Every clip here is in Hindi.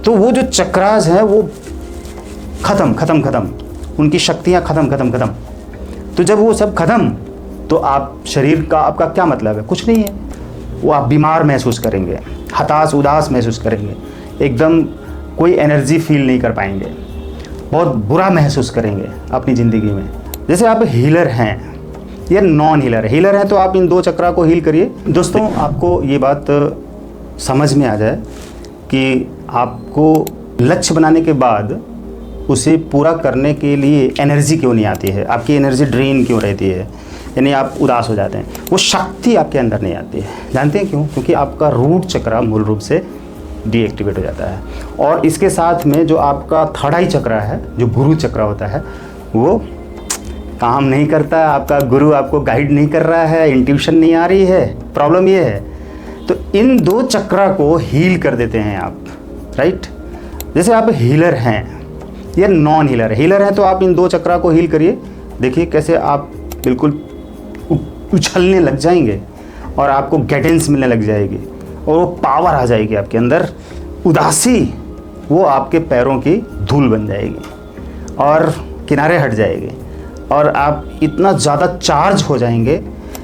तो वो जो चक्रास हैं वो खत्म, उनकी शक्तियाँ खत्म। तो जब वो सब खत्म तो आप शरीर का आपका क्या मतलब है? कुछ नहीं है। वो आप बीमार महसूस करेंगे, हताश उदास महसूस करेंगे, एकदम कोई एनर्जी फील नहीं कर पाएंगे, बहुत बुरा महसूस करेंगे अपनी ज़िंदगी में। जैसे आप हीलर हैं या नॉन हीलर हैं तो आप इन 2 चक्रा को हील करिए। दोस्तों, आपको ये बात समझ में आ जाए कि आपको लक्ष्य बनाने के बाद उसे पूरा करने के लिए एनर्जी क्यों नहीं आती है, आपकी एनर्जी ड्रेन क्यों रहती है, यानी आप उदास हो जाते हैं, वो शक्ति आपके अंदर नहीं आती है। जानते हैं क्यों? क्योंकि आपका रूट चक्रा मूल रूप से डीएक्टिवेट हो जाता है। और इसके साथ में जो आपका थर्ड आई चक्रा है, जो गुरु चक्रा होता है, वो काम नहीं करता। आपका गुरु आपको गाइड नहीं कर रहा है, इंट्यूशन नहीं आ रही है। प्रॉब्लम ये है। तो इन 2 चक्रा को हील कर देते हैं आप, राइट? जैसे आप हीलर हैं या नॉन हीलर हैं तो आप इन 2 चक्रा को हील करिए। देखिए कैसे आप बिल्कुल उछलने लग जाएंगे और आपको गाइडेंस मिलने लग जाएगी और वो पावर आ जाएगी आपके अंदर। उदासी वो आपके पैरों की धूल बन जाएगी और किनारे हट जाएगी और आप इतना ज़्यादा चार्ज हो जाएंगे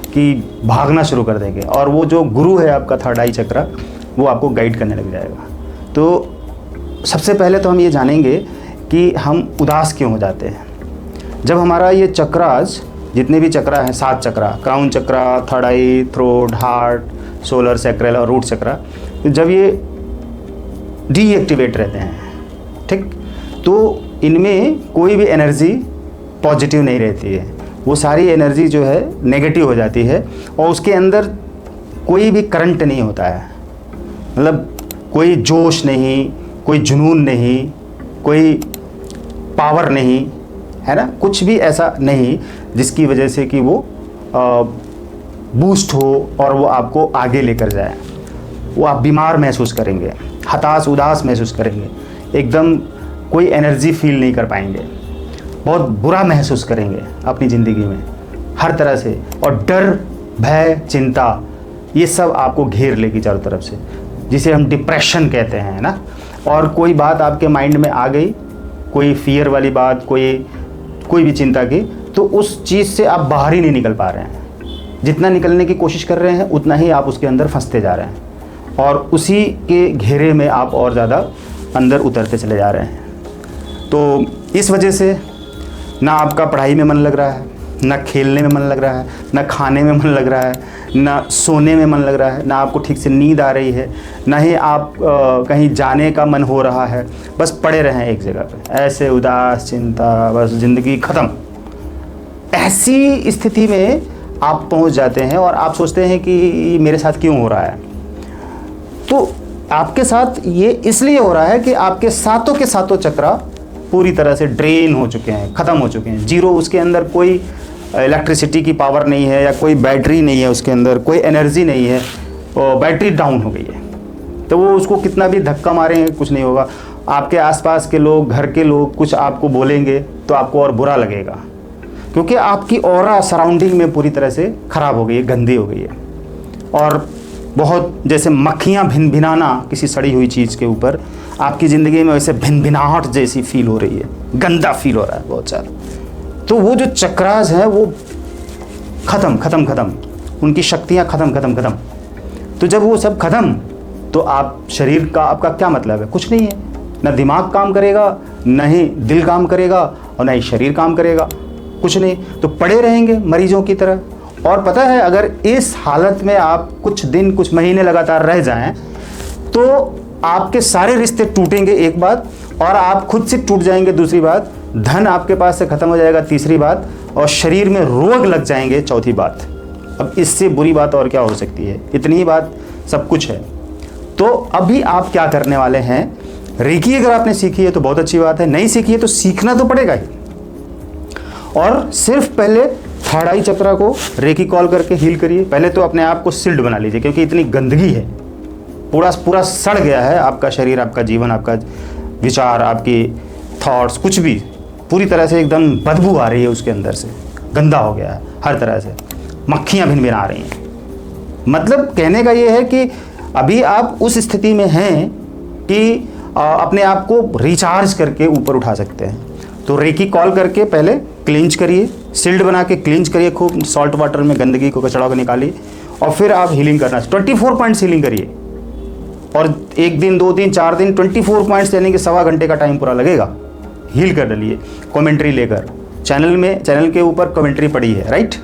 कि भागना शुरू कर देंगे। और वो जो गुरु है आपका थर्ड आई चक्रा, वो आपको गाइड करने लग जाएगा। तो सबसे पहले तो हम ये जानेंगे कि हम उदास क्यों हो जाते हैं। जब हमारा ये चक्रास, जितने भी चक्रा हैं, 7 चक्रा, क्राउन चक्रा, थर्ड आई, थ्रोट, हार्ट, सोलर सैक्रल और रूट चक्रा, तो जब ये डीएक्टिवेट रहते हैं, ठीक, तो इनमें कोई भी एनर्जी पॉजिटिव नहीं रहती है। वो सारी एनर्जी जो है नेगेटिव हो जाती है और उसके अंदर कोई भी करंट नहीं होता है। मतलब कोई जोश नहीं, कोई जुनून नहीं, कोई पावर नहीं, है ना, कुछ भी ऐसा नहीं जिसकी वजह से कि वो बूस्ट हो और वो आपको आगे लेकर जाए। वो आप बीमार महसूस करेंगे, हताश उदास महसूस करेंगे, एकदम कोई एनर्जी फील नहीं कर पाएंगे, बहुत बुरा महसूस करेंगे अपनी ज़िंदगी में हर तरह से। और डर, भय, चिंता, ये सब आपको घेर लेगी चारों तरफ से, जिसे हम डिप्रेशन कहते हैं ना। और कोई बात आपके माइंड में आ गई, कोई फियर वाली बात, कोई भी चिंता की, तो उस चीज़ से आप बाहर ही नहीं निकल पा रहे हैं। जितना निकलने की कोशिश कर रहे हैं उतना ही आप उसके अंदर फंसते जा रहे हैं और उसी के घेरे में आप और ज़्यादा अंदर उतरते चले जा रहे हैं। तो इस वजह से ना आपका पढ़ाई में मन लग रहा है, ना खेलने में मन लग रहा है, ना खाने में मन लग रहा है, ना सोने में मन लग रहा है, ना आपको ठीक से नींद आ रही है, ना ही आप कहीं जाने का मन हो रहा है। बस पड़े रहें एक जगह पे, ऐसे उदास, चिंता, बस ज़िंदगी ख़त्म। ऐसी स्थिति में आप पहुंच जाते हैं और आप सोचते हैं कि मेरे साथ क्यों हो रहा है। तो आपके साथ ये इसलिए हो रहा है कि आपके सातों के सातों चक्रा पूरी तरह से ड्रेन हो चुके हैं, ख़त्म हो चुके हैं, जीरो। उसके अंदर कोई इलेक्ट्रिसिटी की पावर नहीं है या कोई बैटरी नहीं है, उसके अंदर कोई एनर्जी नहीं है, और बैटरी डाउन हो गई है। तो वो उसको कितना भी धक्का मारेंगे कुछ नहीं होगा। आपके आसपास के लोग, घर के लोग कुछ आपको बोलेंगे तो आपको और बुरा लगेगा, क्योंकि आपकी ऑरा सराउंडिंग में पूरी तरह से ख़राब हो गई है, गंदी हो गई है। और बहुत जैसे मक्खियाँ भिनभिनाना किसी सड़ी हुई चीज़ के ऊपर, आपकी ज़िंदगी में वैसे भिनभिनाहट जैसी फील हो रही है, गंदा फील हो रहा है बहुत सारा। तो वो जो चक्रास हैं वो खत्म, उनकी शक्तियाँ खत्म। तो जब वो सब खत्म तो आप शरीर का आपका क्या मतलब है? कुछ नहीं है। ना दिमाग काम करेगा, ना ही दिल काम करेगा और ना ही शरीर काम करेगा, कुछ नहीं। तो पड़े रहेंगे मरीजों की तरह। और पता है, अगर इस हालत में आप कुछ दिन, कुछ महीने लगातार रह जाएं तो आपके सारे रिश्ते टूटेंगे, एक बात, और आप खुद से टूट जाएंगे, दूसरी बात, धन आपके पास से खत्म हो जाएगा, तीसरी बात, और शरीर में रोग लग जाएंगे, चौथी बात। अब इससे बुरी बात और क्या हो सकती है? इतनी ही बात सब कुछ है। तो अभी आप क्या करने वाले हैं? रेकी अगर आपने सीखी है तो बहुत अच्छी बात है, नहीं सीखी है तो सीखना तो पड़ेगा ही। और सिर्फ पहले थर्ड आई चक्रा को रेकी कॉल करके हील करिए। पहले तो अपने आप को सील्ड बना लीजिए, क्योंकि इतनी गंदगी है, पूरा सड़ गया है आपका शरीर, आपका जीवन, आपका विचार, आपकी थॉट्स, कुछ भी पूरी तरह से एकदम बदबू आ रही है उसके अंदर से, गंदा हो गया है हर तरह से, मक्खियाँ भिन-भिन आ रही हैं। मतलब कहने का ये है कि अभी आप उस स्थिति में हैं कि अपने आप को रिचार्ज करके ऊपर उठा सकते हैं। तो रेकी कॉल करके पहले क्लींच करिए, सील्ड बना के क्लींच करिए, खूब सॉल्ट वाटर में गंदगी को, कचड़ा को निकालिए, और फिर आप हीलिंग करना 24 पॉइंट्स हीलिंग करिए। और 1 दिन 2 दिन 4 दिन 24 पॉइंट्स यानी कि 1.25 घंटे का टाइम पूरा लगेगा। हील कर डालिए कमेंट्री लेकर। चैनल के ऊपर कमेंट्री पड़ी है, राइट?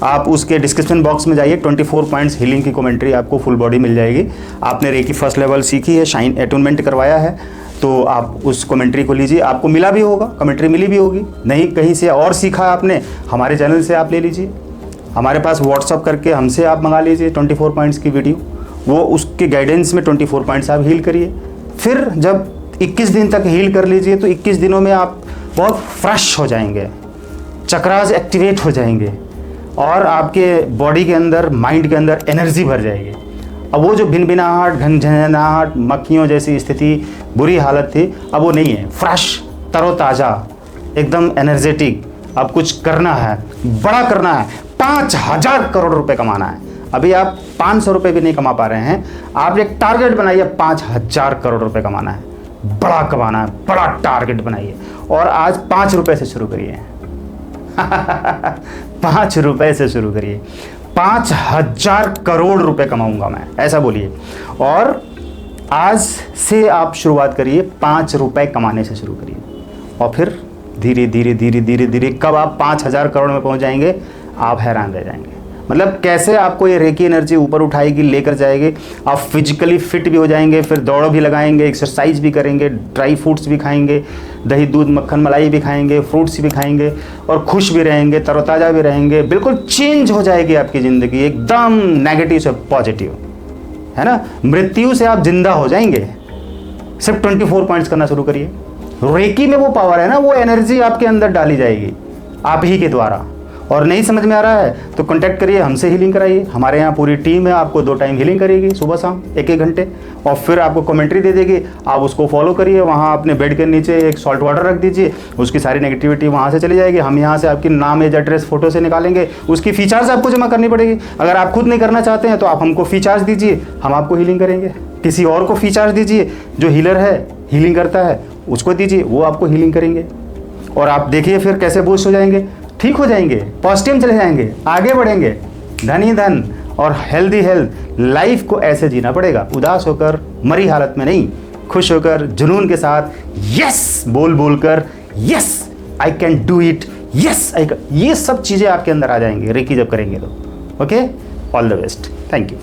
आप उसके डिस्क्रिप्शन बॉक्स में जाइए, 24 पॉइंट्स हीलिंग की कमेंट्री आपको फुल बॉडी मिल जाएगी। आपने रेकी फर्स्ट लेवल सीखी है, शाइन एटूनमेंट करवाया है, तो आप उस कमेंट्री को लीजिए। आपको मिला भी होगा, कमेंट्री मिली भी होगी, नहीं कहीं से और सीखा आपने, हमारे चैनल से आप ले लीजिए, हमारे पास व्हाट्सअप करके हमसे आप मंगा लीजिए 24 पॉइंट्स की वीडियो। वो उसके गाइडेंस में 24 पॉइंट्स आप हील करिए। फिर जब 21 दिन तक हील कर लीजिए तो 21 दिनों में आप बहुत फ्रेश हो जाएंगे, चक्रास एक्टिवेट हो जाएंगे और आपके बॉडी के अंदर, माइंड के अंदर एनर्जी भर जाएगी। अब वो जो भिनभिनाहट, झंझनाहट, मक्खियों जैसी स्थिति, बुरी हालत थी, अब वो नहीं है। फ्रेश, तरोताज़ा, एकदम एनर्जेटिक। अब कुछ करना है, बड़ा करना है, 5000 करोड़ रुपए कमाना है। अभी आप 500 रुपये भी नहीं कमा पा रहे हैं, आप एक टारगेट बनाइए, 5000 करोड़ रुपए कमाना है, बड़ा कमाना है, बड़ा टारगेट बनाइए। और आज 5 रुपये से शुरू करिए 5 रुपये से शुरू करिए। 5000 करोड़ रुपए कमाऊंगा मैं, ऐसा बोलिए। और आज से आप शुरुआत करिए, 5 रुपये कमाने से शुरू करिए, और फिर धीरे धीरे धीरे धीरे धीरे कब आप 5000 करोड़ में पहुंच जाएंगे, आप हैरान रह जाएंगे। मतलब कैसे आपको ये रेकी एनर्जी ऊपर उठाएगी, लेकर जाएगी। आप फिजिकली फिट भी हो जाएंगे, फिर दौड़ भी लगाएंगे, एक्सरसाइज भी करेंगे, ड्राई फ्रूट्स भी खाएंगे, दही दूध मक्खन मलाई भी खाएंगे, फ्रूट्स भी खाएंगे, और खुश भी रहेंगे, तरोताज़ा भी रहेंगे। बिल्कुल चेंज हो जाएगी आपकी ज़िंदगी, एकदम नेगेटिव से पॉजिटिव, है ना। मृत्यु से आप जिंदा हो जाएंगे। सिर्फ 24 पॉइंट्स करना शुरू करिए। रेकी में वो पावर है ना, वो एनर्जी आपके अंदर डाली जाएगी आप ही के द्वारा। और नहीं समझ में आ रहा है तो कांटेक्ट करिए, हमसे हीलिंग कराइए। हमारे यहाँ पूरी टीम है, आपको 2 टाइम हीलिंग करेगी, सुबह शाम 1-1 घंटे, और फिर आपको कमेंट्री दे देगी। आप उसको फॉलो करिए। वहाँ अपने बेड के नीचे एक सॉल्ट वाटर रख दीजिए, उसकी सारी नेगेटिविटी वहाँ से चली जाएगी। हम यहाँ से आपकी नाम, एज, एड्रेस, फोटो से निकालेंगे। उसकी फीचर्स आपको जमा करनी पड़ेगी। अगर आप खुद नहीं करना चाहते हैं तो आप हमको फीचर्स दीजिए, हम आपको हीलिंग करेंगे। किसी और को फीचर्स दीजिए, जो हीलर है, हीलिंग करता है, उसको दीजिए, वो आपको हीलिंग करेंगे। और आप देखिए फिर कैसे बूस्ट हो जाएंगे, ठीक हो जाएंगे, पॉजिटिव चले जाएंगे, आगे बढ़ेंगे। धन ही धन और हेल्दी हेल्थ। लाइफ को ऐसे जीना पड़ेगा, उदास होकर, मरी हालत में नहीं, खुश होकर, जुनून के साथ, यस बोल बोल कर, yes I can do it, yes I can. ये सब चीज़ें आपके अंदर आ जाएंगी रेकी जब करेंगे तो। Okay, all the best, thank you.